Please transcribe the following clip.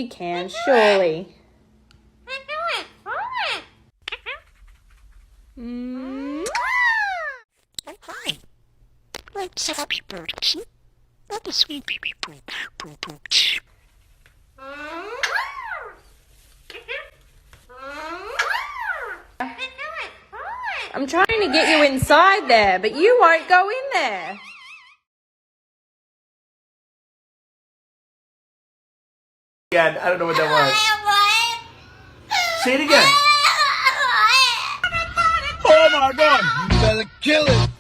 You can, surely. Let's have a bird. Let the sweet baby poop. I'm trying to get you inside there, but you won't go in there. Again, I don't know what that was. Say it again. Oh my God! You better kill it.